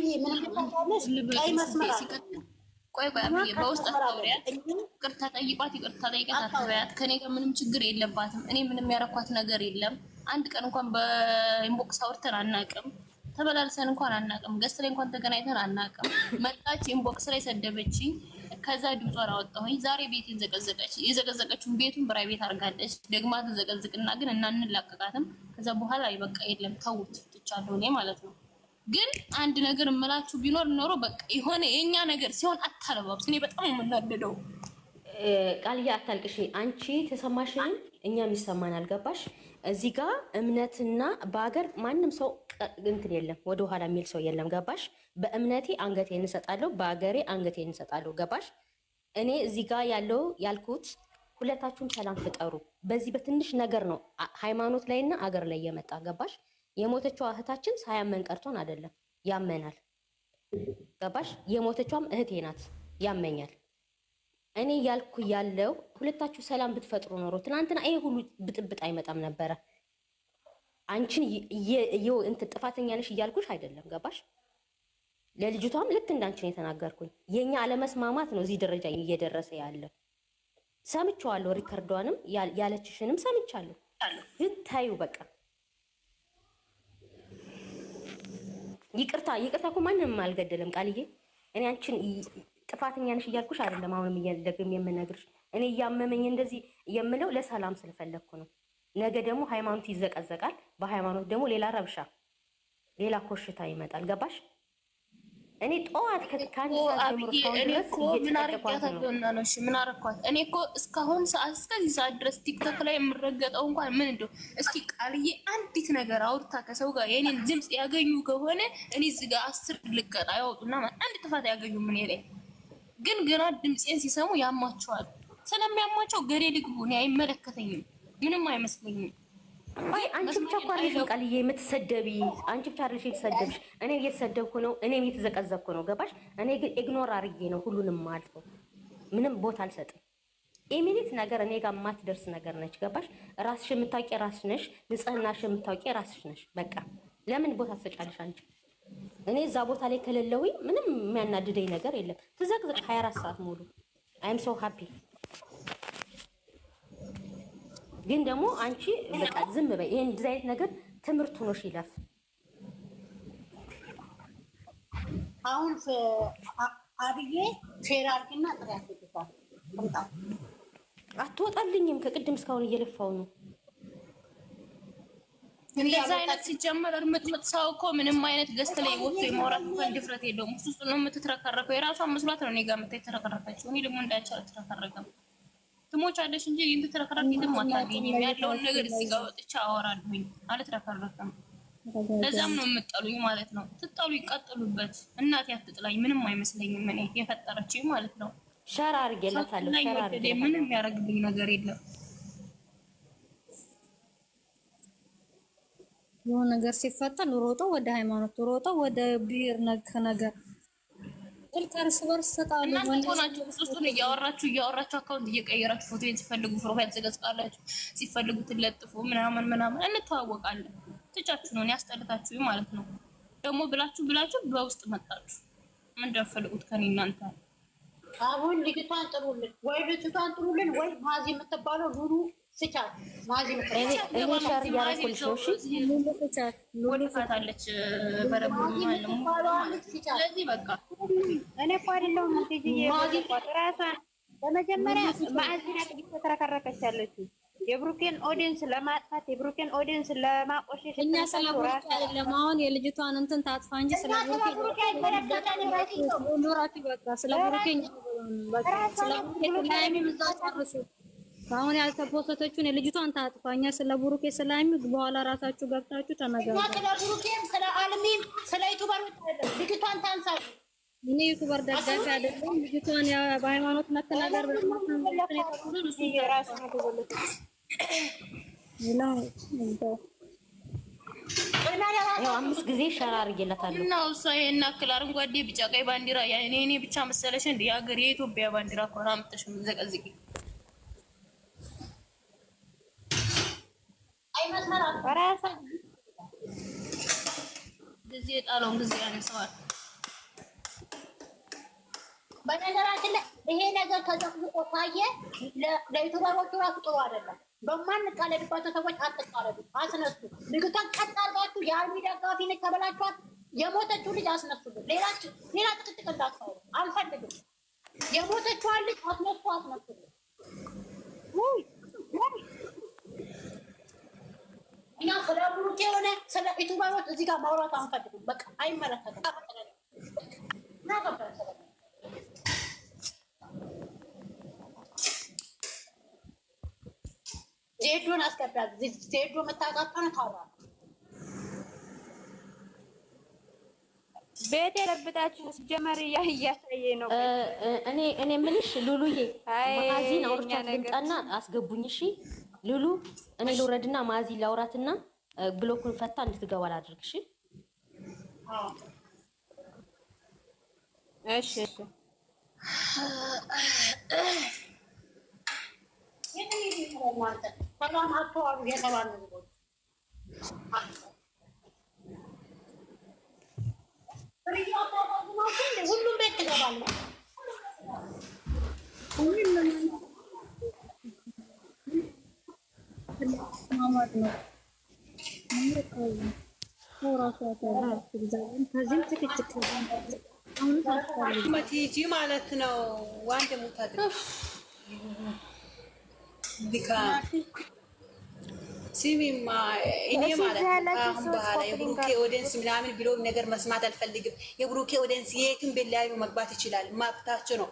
አብዬ ምን ታውቃለሽ? ቀይ መስመር ቆይ አብዬ በውስጥ አታውሪያት። ይቅርታ ጠይቋት፣ ይቅርታ ጠይቃት አትበያት። ከኔ ጋር ምንም ችግር የለባትም። እኔ ምንም ያረኳት ነገር የለም። አንድ ቀን እንኳን በኢንቦክስ አውርተን አናውቅም። ተበላልሰን እንኳን አናውቅም። ገስት ላይ እንኳን ተገናኝተን አናውቅም። መጣች ኢንቦክስ ላይ ሰደበችኝ። ከዛ ድምጿን አወጣሁኝ። ዛሬ ቤቴን ዘቀዘቀች። የዘቀዘቀችውን ቤቱን ብራይ ቤት አድርጋለች። ደግማ ትዘቀዝቅና ግን እናንላቀቃትም። ከዛ በኋላ በቃ የለም ተውት ትቻለሁ እኔ ማለት ነው። ግን አንድ ነገር እምላችሁ ቢኖር ኖሮ በቃ የሆነ የኛ ነገር ሲሆን አታለባብስ። እኔ በጣም የምናደደው ቃልዬ አታልቅሽ። አንቺ ተሰማሽን እኛም ይሰማናል። ገባሽ? እዚህ ጋር እምነትና በሀገር ማንም ሰው እንትን የለም፣ ወደ ኋላ የሚል ሰው የለም። ገባሽ? በእምነቴ አንገቴን እንሰጣለሁ፣ በሀገሬ አንገቴን እንሰጣለሁ። ገባሽ? እኔ እዚህ ጋር ያለው ያልኩት ሁለታችሁም ሰላም ፍጠሩ። በዚህ በትንሽ ነገር ነው ሃይማኖት ላይና አገር ላይ የመጣ ገባሽ? የሞተችው እህታችን ሳያመን ቀርቶን አይደለም፣ ያመናል። ገባሽ? የሞተችውም እህቴ ናት፣ ያመኛል። እኔ ያልኩ ያለው ሁለታችሁ ሰላም ብትፈጥሩ ኖሮ ትናንትና ይሄ ሁሉ ብጥብጥ አይመጣም ነበረ። አንቺን እንትን ጥፋተኛ ነሽ እያልኩሽ አይደለም። ገባሽ? ለልጅቷም ልክ እንዳንቺን የተናገርኩኝ የኛ አለመስማማት ነው እዚህ ደረጃ እየደረሰ ያለው። ሰምቻለሁ፣ ሪከርዷንም ያለችሽንም ሰምቻለሁ። ግን ታዩ በቃ ይቅርታ እኮ ማንንም አልገደለም ቃልዬ። እኔ አንቺን ጥፋተኛ ነሽ እያልኩሽ አይደለም። አሁንም እያደግም የምነግርሽ እኔ እያመመኝ እንደዚህ የምለው ለሰላም ስለፈለግኩ ነው። ነገ ደግሞ ሃይማኖት ይዘቀዘቃል። በሃይማኖት ደግሞ ሌላ ረብሻ፣ ሌላ ኮሽታ ይመጣል። ገባሽ? እኔ ጠዋት ከአንድ ሰዓት ጀምሮ ምን አረጋታለሁና ነው? እሺ ምን አረኳት? እኔ እኮ እስካሁን ሰዓት እስከዚህ ሰዓት ድረስ ቲክቶክ ላይ የምረገጠው እንኳን ምን እንደው እስኪ ቃልዬ አንዲት ነገር አውርታ ከሰው ጋር የኔን ድምጽ ያገኙ ከሆነ እኔ እዚህ ጋር 10 ልቀጣ ያወጡና አንድ ጥፋት ያገኙ ምን ይለኝ። ግን ገና ድምጼን ሲሰሙ ያማቸዋል። ስለሚያማቸው ገሬ ልግቡ። እኔ አይመለከተኝም፣ ምንም አይመስለኝም። አይ አንቺ ብቻ እኮ አይደለሽ ቃልዬ የምትሰደቢ፣ አንቺ ብቻ አይደለሽ የተሰደብሽ። እኔ እየተሰደብኩ ነው፣ እኔም እየተዘቀዘብኩ ነው። ገባሽ? እኔ ግን ኢግኖር አድርጌ ነው ሁሉንም አልፎ ምንም ቦታ አልሰጥም። ኢሚኒት ነገር እኔ ጋር የማትደርስ ነገር ነች። ገባሽ? ራስሽ የምታውቂ ራስሽ ነሽ፣ ንጽህናሽ የምታውቂ ራስሽ ነሽ። በቃ ለምን ቦታ ትሰጫለሽ አንቺ? እኔ እዛ ቦታ ላይ ከሌለውኝ ምንም የሚያናድደኝ ነገር የለም። ትዘቅዝቅ 24 ሰዓት ሙሉ አይም ሶ ሃፒ። ግን ደግሞ አንቺ በቃ ዝም በይ። ይሄን እንደዚህ አይነት ነገር ትምህርት ሆኖሽ ይለፍ። አሁን አብዬ ሼር አድርጊና ጥሪያት ይጥፋል። አትወጣልኝም። ከቅድም እስካሁን እየለፋው ነው። እንደዛ አይነት ሲጀመር እርምጥምጥ ሰው እኮ ምንም አይነት ገስት ላይ ወጥቶ የማውራት እንኳን ድፍረት የለውም። እሱ ነው የምትትረከረከው። የራሷን መስሏት ነው እኔ ጋር የምትተረከረከችው። እኔ ደግሞ እንዳንቺ አልተረከረከም። ትሞቻለሽ እንጂ የምትተረከረክ ይተም አታገኝም። ያለውን ነገር እዚህ ጋር ወጥቼ አወራለሁኝ። አልተረከረከም። ለዛም ነው የምጠሉኝ ማለት ነው። ትጠሉ ይቀጥሉበት። እናቴ አትጥላኝ፣ ምንም አይመስለኝም። እኔ የፈጠረችኝ ማለት ነው። ሸራ አድርጌላታለሁ። ሸራ አድርጌ ምንም ያደርግልኝ ነገር የለም። የሆነ ነገር ሲፈጠር ሮጠው ወደ ሃይማኖት፣ ሮጠው ወደ ብሔር ነክ ነገር እርስ በርስ ተጣሉ። እናንተ ሆናችሁ እሱን እያወራችሁ አካውንት እየቀየራችሁ ፎቶን ሲፈልጉ ፕሮፋይል ትገጻላችሁ፣ ሲፈልጉ ትለጥፉ ምናምን እንተዋወቃለን። ትጫችሁ ነው ያስጠልታችሁ ማለት ነው። ደግሞ ብላችሁ በውስጥ መጣችሁ። ምን እንደፈልጉት ከኔ እናንተ አሁን ልጅቷን ጥሩልን ወይ ማዚ የምትባለው ኑሩ ስቻት ማዚ እኔ ሸር ያረኩልሽ ነው። እሺ ሙሉ ስቻት ወልፋታለች በረቡ ማለት ነው። ስለዚህ በቃ እኔ እኮ አይደለሁም ማዚ ራሷን በመጀመሪያ ማዕዝና ጥቂት ተከራከረች ያለችው የብሩኬን ኦዲየንስ ለማጥፋት የብሩኬን ኦዲየንስ ለማቆሸሽ። እኛ ስለ ብሩኬ አይደለም አሁን የልጅቷን እንትን ታጥፋ እንጂ ስለ ብሩኬ አሁን ያልተፖሰተችውን የልጅቷን ታጥፋ። እኛ ስለ ብሩኬ ስለ ሃይሚ በኋላ ራሳችሁ ገብታችሁ ተነጋገሩ። ስለ ብሩኬም ስለ አልሚም ስለ ዩቲዩበር ልጅቷን ታንሳ። እኔ ዩቲዩበር ደጋፊ አይደለም። ልጅቷን በሃይማኖት መተናገር ያው 5 ጊዜ ሸራ አድርጌላታለሁ እና እሷ ይሄን አክል አረንጓዴ ቢጫ ቀይ ባንዲራ እኔ ብቻ መሰለሽ እንደ የሀገር የኢትዮጵያ ባንዲራ እኮ ነው አምጥተሽ የምትዘቀዝቂ። አይ መስመራ ጊዜ ጣለውን ጊዜ ያነሳዋል። በነገራችን ላይ ይሄ ነገር ተዘቅዝቆ ካየ ለዩቱበሮቹ ራሱ ጥሩ አይደለም። በማንቃለድባቸው ሰዎች አትቃለዱ፣ አስነሱ። ልጅቷን ቀጥ አድርጋችሁ የአርሚ ደጋፊ ነች ተበላችኋት። የሞተችው ልጅ አስነሱልን። ሌላ ጥቅጥቅ እንዳታወሩ አንፈልግም። የሞተችዋን ልጅ አስነሱልን። እኛ ስለ ብሩኬ የሆነ ስለ ዩቱበሮች እዚህ ጋር ማውራት አንፈልግም። በቃ አይመለከትም። ዜዶን አስገባት። ዜዶ መታቃጣን ታራ ቤት የለብጣችሁ ሲጀመር እያሳየ ነው። እኔ ምንሽ ሉሉዬ ማዚን አውርቻት ልምጣና አስገቡኝ። እሺ ሉሉ እኔ ልውረድና ማዚ ላውራትና ብሎኩን ፈታ እንድትገባ ላድርግ። እሺ እሺ እሺ ሁሉም ቤት ትገባለች። ቲጂ ማለት ነው። ዋንድ ሙታድ ሲሚማ እኔ ማለት አሁን በኋላ የብሩኬ ኦዲየንስ ምናምን ብሎ ነገር መስማት አልፈልግም። የብሩኬ ኦዲየንስ የትም ቤት ላይ መግባት ይችላል፣ መብታቸው ነው።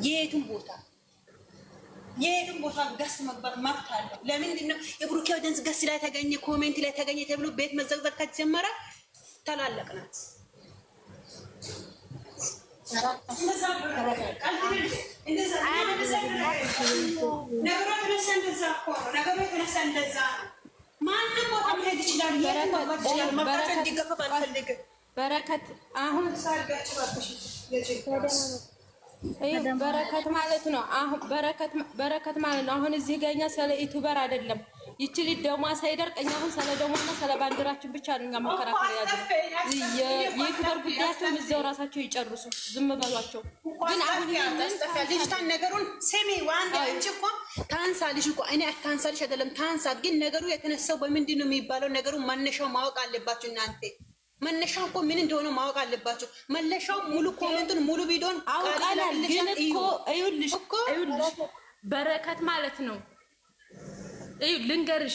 የትም ቦታ ገስ መግባት መብት አለው። ለምንድን ነው የብሩኬ ኦዲየንስ ገስ ላይ ተገኘ፣ ኮሜንት ላይ ተገኘ ተብሎ ቤት መዘግዘግ ከተጀመረ ተላለቅናት። በረከት አሁን በረከት ማለት ነው። አሁን በረከት ማለት ነው። አሁን እዚህ ጋር እኛ ስለ ዩቲዩበር አይደለም። ይቺ ልጅ ደሟ ሳይደርቅ እኛ አሁን ስለ ደሟና ስለ ባንዲራችን ብቻ ነው እኛ መከራከር ያለው። የዩቲዩበር ጉዳያቸውን እዛው ራሳቸው ይጨርሱ፣ ዝም በሏቸው። ግን አሁን ልጅታን ነገሩን ስሚ። ዋንድ አንቺ እኮ ታንሳልሽ እኮ እኔ አታንሳልሽ አይደለም ታንሳ። ግን ነገሩ የተነሳው በምንድን ነው የሚባለው? ነገሩ መነሻው ማወቅ አለባችሁ እናንተ። መነሻው እኮ ምን እንደሆነ ማወቅ አለባችሁ። መነሻው ሙሉ ኮሜንቱን ሙሉ ቪዲዮን አውቃላል። ግን እኮ እዩልሽ በረከት ማለት ነው። እዩ ልንገርሽ፣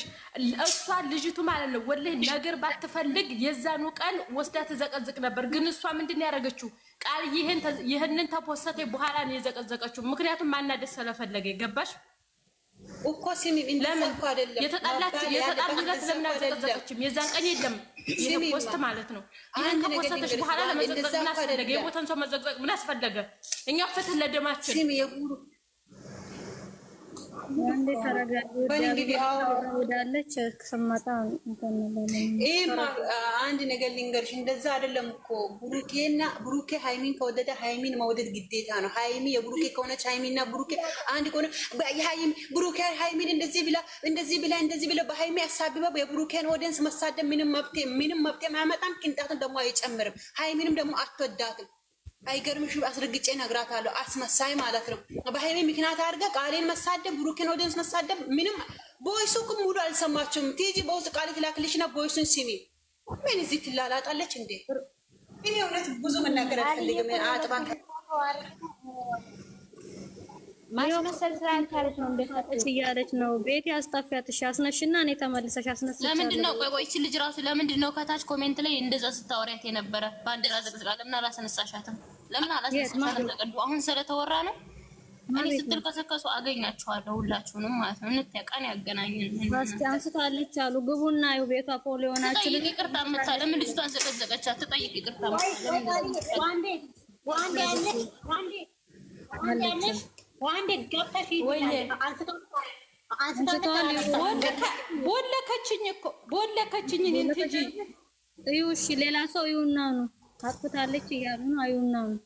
እሷ ልጅቱ ማለት ነው ወላሂ ነገር ባትፈልግ የዛኑ ቀን ወስዳ ተዘቀዝቅ ነበር። ግን እሷ ምንድን ነው ያደረገችው? ቃል ይሄንን ተፖሰተ በኋላ ነው የዘቀዘቀችው። ምክንያቱም ማናደስ ስለፈለገ ገባሽ እኮ ሲሚ እንደሰልኩ አይደለም። የተጣሉለት ለምን አልዘቀዘቀችም? የዛን ቀን የለም ይሄ ፖስት ማለት ነው። ይሄን ከፖስተሽ በኋላ ለመዘቅዘቅ ምን አስፈለገ? የቦታን ሰው መዘቅዘቅ ምን አስፈለገ? እኛ ፍትህ ለደማችን ሲሚ የጉሩ አንዴ ተረጋጊ። ወዳለች ከሰማታ አንድ ነገር ልንገርሽ፣ እንደዛ አይደለም እኮ ብሩኬ ሃይሚን ከወደደ ሃይሚን መውደድ ግዴታ ነው። ሃይሚ የብሩኬ ከሆነች ሃይሚና ብሩኬ አንድ ከሆነ ብሩኬ ሃይሚን እንደዚህ ብላ በሃይሚ አሳብባ የብሩኬን ኦዲየንስ መሳደብ ምንም መብት ማያመጣም፣ ቅንጣትን ደግሞ አይጨምርም። ሃይሚንም ደግሞ አትወዳትም። አይገርምሽም? አስረግጬ እነግራታለሁ። አስመሳይ ማለት ነው። በሃይሚ ምክንያት አድርጋ ቃሌን መሳደብ፣ ብሩኬን ኦዲየንስ መሳደብ ምንም ቦይሱ ሙሉ አልሰማችሁም? ቲጂ በውስጥ ቃሌ ትላክልሽና ቦይሱን ሲሚ ምን እዚህ ትላላጣለች እንዴ? እኔ እውነት ብዙ መናገር አልፈልግም። አጥባን ማስመሰል ስላልቻለች ነው እንደሰጠች እያለች ነው። ቤት ያስጣፊያትሽ አስነሽና እኔ ተመልሰሽ አስነሽ። ለምንድን ነው ቆይ እቺ ልጅ ራሱ ለምንድን ነው ከታች ኮሜንት ላይ እንደዛ ስታወሪያት የነበረ? ባንዲራ ዘቅዝቃ ለምን አላስነሳሻትም? ለምን አላስነሳሻትም? ተቀዱ አሁን ስለተወራ ነው። እኔ ስትል ከሰከሱ አገኛቸዋለሁ ሁላችሁንም ማለት ነው። እንተቀን ያገናኘን እስቲ አንስታለች አሉ ግቡና ይው ቤቷ ፖሊ ሆናችሁ ይቅርታ መታ ለምን ልጅቷን ዘቀዘቀቻት? ትጠይቅ ይቅርታ ዋንዴ ገብተሽ ቦለከችኝ እኔን ትጂ እዩ። እሺ ሌላ ሰው ይውና ነው አጥፍታለች እያሉ ነው። አይውና ነው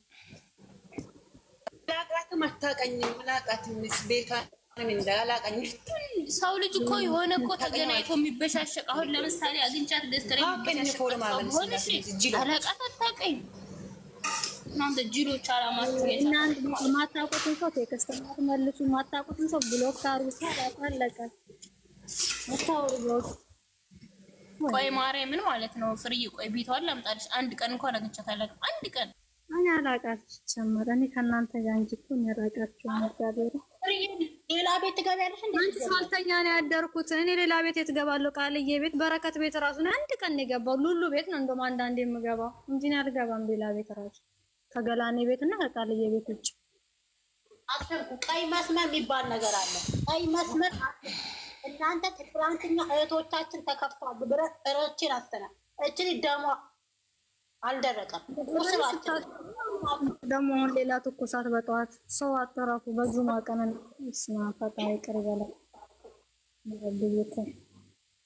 ላቃትም አታውቀኝም። ላቃትም ቤቷ ምን እንዳላቀኝ ሰው ልጅ እኮ የሆነ እኮ ተገናኝቶ የሚበሻሸቅ አሁን ለምሳሌ አግኝቻት ደስተኛ የሚበሻሸቅ ሰው ሆነሽ አላቃት አታውቀኝ እናንተ ጅሎች አላማችሁ እናንተ ማታውቁትን ሰው ቴክስት መልሱ፣ ማታውቁትን ሰው ብሎክ አድርጉ። አለቀ። ወታው ቆይ ማርያምን ማለት ነው ፍርዬ። ቆይ ቤቷን ላምጣልሽ። አንድ ቀን እንኳን አግኝቻታለሁ። አንድ ቀን እኔ አላውቃችም ጨመረ። እኔ ከእናንተ ጋር እንጂ እኮ እኔ አላውቃችሁም። እግዚአብሔር ሌላ ቤት ትገቢያለሽ እንዴ? አንቺ ሳልተኛ ነው ያደርኩት። እኔ ሌላ ቤት የት እገባለሁ? ቃልዬ ቤት፣ በረከት ቤት ራሱ ነው አንድ ቀን ነው የገባው። ሉሉ ቤት ነው እንደውም አንዳንዴ የምገባው እንጂ እኔ አልገባም ሌላ ቤት ራሱ ከገላኔ ቤት እና ከቃልዬ ቤት ውጭ። አስርኩ ቀይ መስመር የሚባል ነገር አለ። ቀይ መስመር እናንተ ትላንትና እህቶቻችን ተከፍቷል ብረት እሮችን አስተናል እቺ ደሞ አልደረቀም። ደግሞ ሌላ ትኩሳት በጠዋት ሰው አተራፉ በጁማ ቀን ስማ ፈጣሪ ቅርበለ ይወልይከ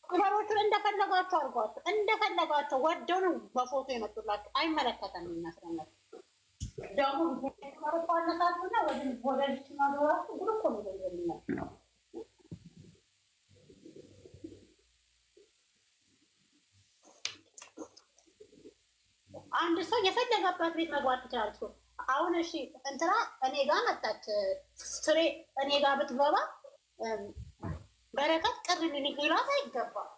ወሮቹን እንደፈለጋቸው አርጓቸው እንደፈለጋቸው ወደው ነው በፎቶ የመጡላችሁ። አይመለከተንም እናስረናል ደግሞ ወረቋነታችሁና ወደዚህ ማዞራችሁ ጉድ እኮ ነው የሚለው። አንድ ሰው የፈለገበት ቤት መግባት ይችላል። አሁን እሺ እንትና እኔ ጋር መጣች ፍሬ እኔ ጋር ብትገባ በረከት ቅር ሊላት አይገባም።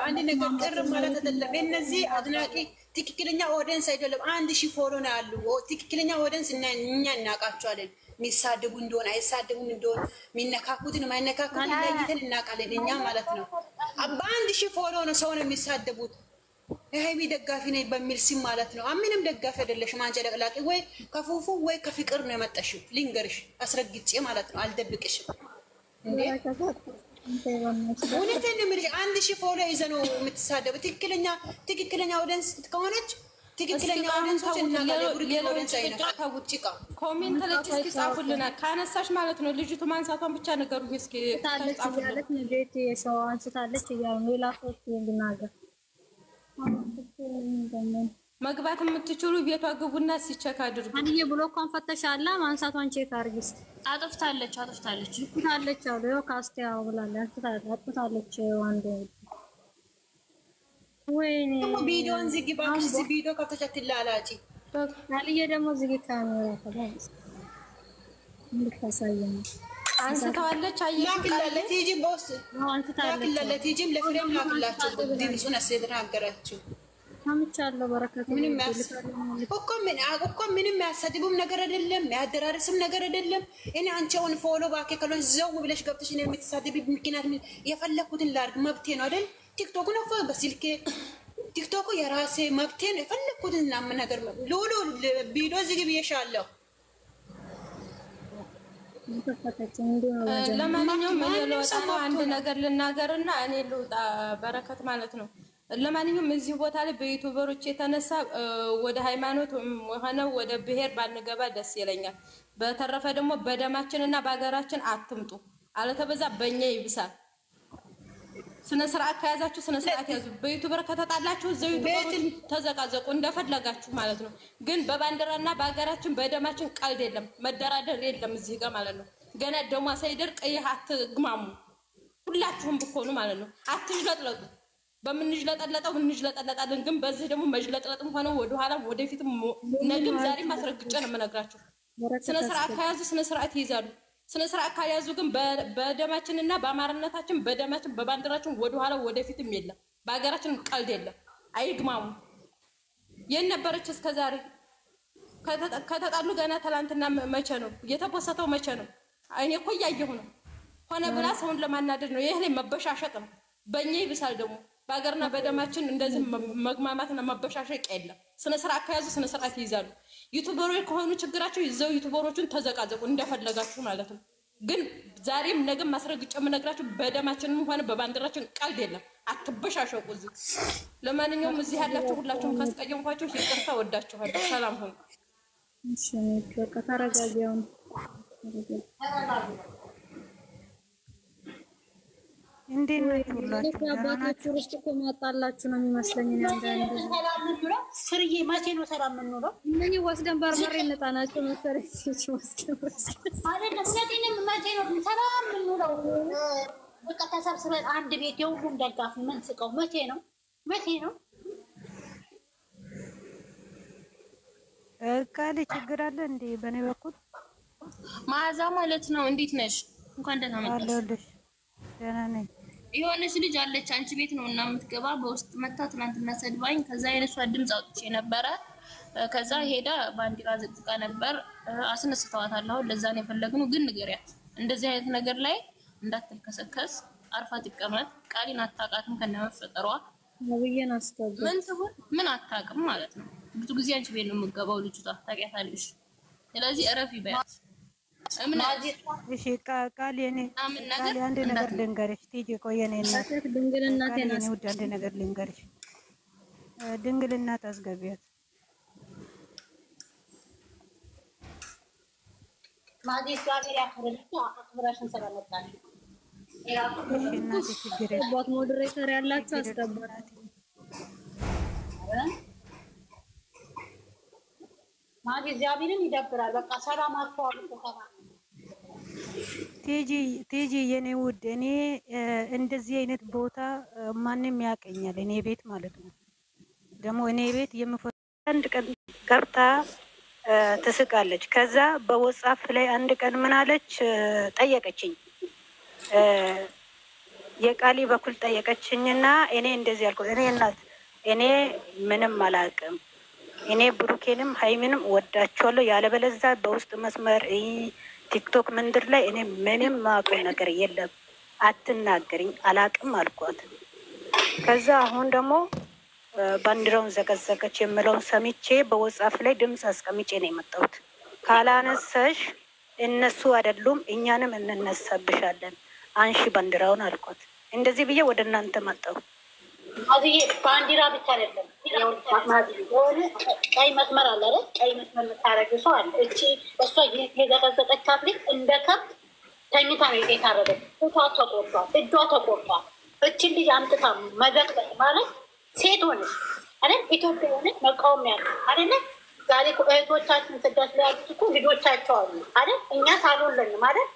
አንድ ነገር ቅር ማለት አይደለም። እነዚህ አድናቂ ትክክለኛ ኦዲየንስ አይደለም። 1000 ፎሎ ነው ያሉ ትክክለኛ ኦዲየንስ እና እኛ እናውቃቸዋለን። የሚሳደቡ እንደሆነ አይሳደቡም እንደሆነ የሚነካኩትን ማይነካኩትን ለይተን እናውቃለን እኛ ማለት ነው። በ1000 ፎሎ ነው ሰው ነው የሚሳደቡት። የሃይሚ ደጋፊ ነኝ በሚል ሲም ማለት ነው። ምንም ደጋፊ አይደለሽም አንቺ ለቅላቂ ወይ ከፉፉ ወይ ከፍቅር ነው የመጣሽው። ሊንገርሽ አስረግጬ ማለት ነው። አልደብቅሽም እንዴ እውነቴን ነው የምልሽ። 1000 ፎሎ ይዘህ ነው የምትሳደቡ። ትክክለኛ ኦዲየንስ ከሆነች ትክክለኛ ኦዲየንሶች እና ኦዲየንስ አይነካ ኮሜንት ላይ እስኪ ጻፉልና ካነሳሽ ማለት ነው። ልጅቱ ማንሳቷን ብቻ ነገሩኝ እስኪ ታለች ልጅት የሰው አንስታለች እያሉ ሌላ ሶስት ይናገር መግባት የምትችሉ ቤቷ ግቡና ሲቸክ አድርጉ። አንዬ ብሎኳን ፈተሻላ ማንሳቷን ቼክ አድርጊስ። አጥፍታለች ታለች አሉ ነው ካስቲያው ብላለች። አጥፍታለች ወንድ ወይኔ ቪዲዮን ዝጊ ባክሽ። ቪዲዮ ከተቻትላላጪ አንዬ ደግሞ ዝጊ ካሜራ ተባስ እንድታሳየን አንስተዋለች። አየሽ ቲጂ ቦስ አንስተዋለች። ቲጂም ለፍሬም ላክላችሁ ድምጹን አስደናገራችሁ። አምቻለሁ በረከት ምንም ያሳድቡም ነገር አይደለም፣ ያደራርስም ነገር አይደለም። እኔ አንቺውን ፎሎ ባክ ከሎን ዘው ብለሽ ገብተሽ ነው የምትሳደቢ። ምክንያት የፈለኩትን ላድርግ መብቴ ነው አይደል? ቲክቶክ ነው በስልኬ ቲክቶክ የራሴ መብቴ ነው። የፈለኩትን እናም ነገር ሎሎ ቪዲዮ ዝግ ብዬሻለሁ። ለማንኛውም ለወጣ ነው አንድ ነገር ልናገርና እኔ ልውጣ በረከት ማለት ነው። ለማንኛውም እዚህ ቦታ ላይ በዩቲዩበሮች የተነሳ ወደ ሃይማኖት ሆነ ወደ ብሔር ባንገባ ደስ ይለኛል። በተረፈ ደግሞ በደማችንና በአገራችን አትምጡ። አለተበዛ በእኛ ይብሳል። ስነ ስርዓት ከያዛችሁ ስነ ስርዓት ያዙ። በዩቲዩበር ከተጣላችሁ እዛው ዩቲዩበሮች ተዘቃዘቁ እንደፈለጋችሁ ማለት ነው። ግን በባንዲራና በአገራችን በደማችን ቀልድ የለም፣ መደራደር የለም እዚህ ጋር ማለት ነው። ገና ደሟ ሳይደርቅ ይህ አትግማሙ። ሁላችሁም ብትሆኑ ማለት ነው። አትጅለጥለጡ። በምንጅለጠለጠው እንጅለጠለጣለን። ግን በዚህ ደግሞ መጅለጥለጥም ሆነ ወደኋላም ወደፊትም ነገም ዛሬም አስረግጬ ነው የምነግራችሁ። ስነ ስርዓት ከያዙ ስነ ስርዓት ይይዛሉ። ስነ ስርዓት ካልያዙ ግን በደማችንና በአማርነታችን በደማችን በባንዲራችን ወደኋላ ወደፊትም የለም። በአገራችን ቀልድ የለም። አይግማሙ። የት ነበረች እስከዛሬ? ከተጣሉ ገና ትላንትና መቼ ነው የተፖሰተው? መቼ ነው? እኔ እኮ እያየሁ ነው። ሆነ ብላ ሰውን ለማናደድ ነው። ይሄ ላይ መበሻሸቅ ነው። በእኛ ይብሳል ደግሞ በአገርና በደማችን እንደዚህ መግማማትና መበሻሸቅ የለም። ስነ ስርዓት ከያዙ ስነ ስርዓት ይይዛሉ። ዩቲዩበሮች ከሆኑ ችግራቸው ይዘው ዩቲዩበሮቹን ተዘቃዘቁ እንደፈለጋችሁ ማለት ነው። ግን ዛሬም ነገም ማስረግጬ የምነግራችሁ በደማችንም ሆነ በባንዲራችን ቀልድ የለም። አትበሻሸቁ እዚህ። ለማንኛውም እዚህ ያላችሁ ሁላችሁም ካስቀየምኳችሁ ይቅርታ፣ ወዳችኋለሁ። ሰላም ሁኑ። እሺ በቃ ተረጋጊው። እንዴት ነው ሁላችሁ? አባታችሁ ውስጥ እኮ የሚያጣላችሁ ነው የሚመስለኝ። ሰላም ነው ፍርዬ። መቼ ነው ሰላም የምንውለው? እነኚህ ወስደን በርበሬ እንጣናቸው መሰለኝ። አይደለም ስለዚህ መቼ ነው ሰላም የምንውለው? በቃ ተሰብስበን አንድ ቤት የሁሉም ደጋፊ ምን ስቀው መቼ ነው? ቃል ችግር አለ እንዴ? በእኔ በኩል መዓዛ ማለት ነው። እንዴት ነሽ? እንኳን ደህና መጣሽ። አለሁልሽ። ደህና ነኝ። የሆነች ልጅ አለች አንቺ ቤት ነው እና የምትገባ በውስጥ መታ ትናንትና ሰድባኝ። ከዛ የነሷ ድምፅ አውጥቼ ነበረ። ከዛ ሄዳ ባንዲራ ዘቅዝቃ ነበር። አስነስተዋታል። አሁን ለዛ ነው የፈለግነው። ግን ንገሪያት እንደዚህ አይነት ነገር ላይ እንዳትልከሰከስ፣ አርፋ ትቀመጥ። ቃሊን አታውቃትም ከነመፈጠሯ ነብዬን አስገባ ምን ትሁን ምን አታውቅም ማለት ነው። ብዙ ጊዜ አንቺ ቤት ነው የምትገባው ልጅቷ፣ ታውቂያታለሽ። ስለዚህ እረፊ በያት። እሺ ቃል የኔ ቃል አንድ ነገር ልንገርሽ። ቲጂ ቆየኔ እናት ድንግልናቴን ውድ አንድ ነገር ልንገርሽ። ድንግልና ታስገቢያት ማዲስ ጋር ያከረልሽ አክብራሽን ስለመጣሽ እናቴ ችግር አባት ሞዴሬተር ያላችሁ አስገባት። ማዲ ዚያቢልን ይደብራል። በቃ ሰላም አጥቷል ተባለ። ቲጂ የኔ ውድ እኔ እንደዚህ አይነት ቦታ ማንም ያቀኛል። እኔ ቤት ማለት ነው። ደግሞ እኔ ቤት አንድ ቀን ገብታ ትስቃለች። ከዛ በወጻፍ ላይ አንድ ቀን ምን አለች ጠየቀችኝ። የቃሊ በኩል ጠየቀችኝና እኔ እንደዚህ ያልኩት እኔ እናት እኔ ምንም አላውቅም። እኔ ብሩኬንም ሃይሚንም ወዳቸዋለሁ። ያለበለዛ በውስጥ መስመር ቲክቶክ መንደር ላይ እኔ ምንም ማውቀው ነገር የለም። አትናገሪኝ አላውቅም አልኳት። ከዛ አሁን ደግሞ ባንዲራውን ዘቀዘቀች የምለውን ሰምቼ በወጻፍ ላይ ድምፅ አስቀምጬ ነው የመጣሁት። ካላነሳሽ እነሱ አይደሉም እኛንም እንነሳብሻለን፣ አንሺ ባንዲራውን አልኳት። እንደዚህ ብዬ ወደ እናንተ መጣሁ። ማዚዬ ባንዲራ ብቻ አይደለም የሆነ ቀይ መስመር አለ አይደል? ቀይ መስመር የምታረግ ሰው አለ። እቺ እሷ የዘቀዘቀቻት ልጅ እንደ ከብት ተኝታ ነው የታረደች። እጇ ተቆርጧል፣ እጇ ተቆርጧል። እችን ልጅ አምጥታ መዘቅዘቅ ማለት ሴት ሆነች አይደል? ኢትዮጵያ ሆነች መቃወም ያለ አይደለ? ዛሬ እህቶቻችን ስደት ላይ ያሉት እኮ ልጆቻቸው አሉ አይደል? እኛ ሳልወለንም አይደል?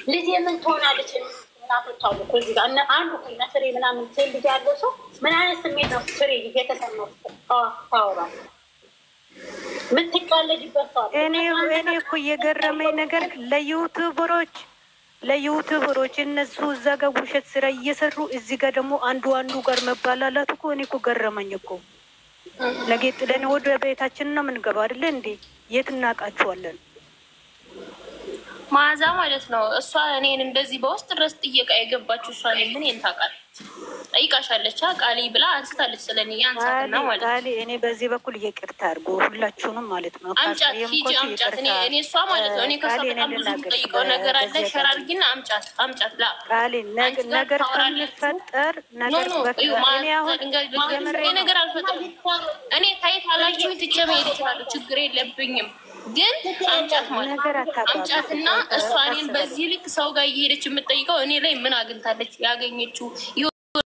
ልጅ የምን ትሆናለች? እናቶች አሉ እኮ እዚህ ጋር አንዱ ፍሬ ምናምን ሴት ልጅ ያለው ሰው ምን አይነት ስሜት ነው ፍሬ የተሰማው? ታወራ ምትቃለጅበት ሰው እኔ እኮ የገረመኝ ነገር ለዩቱበሮች እነሱ እዛ ጋር ውሸት ስራ እየሰሩ እዚህ ጋር ደግሞ አንዱ ጋር መባላላት እኮ እኔ እኮ ገረመኝ እኮ። ለጌጥ ለኔ ወደ ቤታችን ነው የምንገባ አይደለ እንዴ? የት እናውቃቸዋለን? መዓዛ ማለት ነው። እሷ እኔን እንደዚህ በውስጥ ድረስ ጥየቃ የገባችው እሷ እኔ ምን ታውቃለች? ጠይቃሻለች ቃሊ ብላ አንስታለች። ስለኔ ያንሳትና ማለት ነው። እኔ በዚህ በኩል ይቅርታ አድርጎ ሁላችሁንም ማለት ነው። አምጫት ሂጂ አምጫት። እኔ እሷ ማለት ነው። እኔ ከሷ በጣም ብዙ ጠይቀው ነገር አለ። ሸራ አድርጊና አምጫት ላ ቃሊ ነገር ከሚፈጠር ነገር እኔ አሁን ነገር አልፈጠርም። እኔ ታይታላችሁ ትቼ መሄድ እችላለሁ። ችግር የለብኝም። ግን አምጫት ማለት አምጫትና እሷ እኔን በዚህ ልክ ሰው ጋር እየሄደች የምትጠይቀው እኔ ላይ ምን አግኝታለች? ያገኘችው